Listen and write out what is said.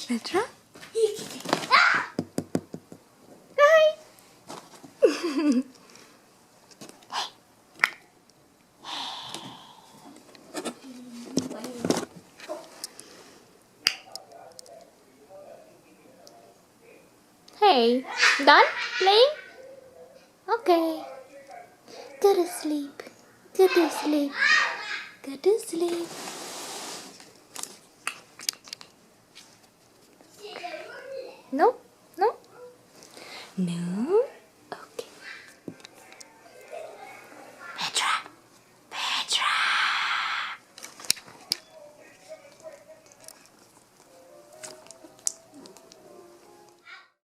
Petra? Hi. Hey, done playing? Okay. Go to sleep. Go to sleep. Go to sleep. No? No? No?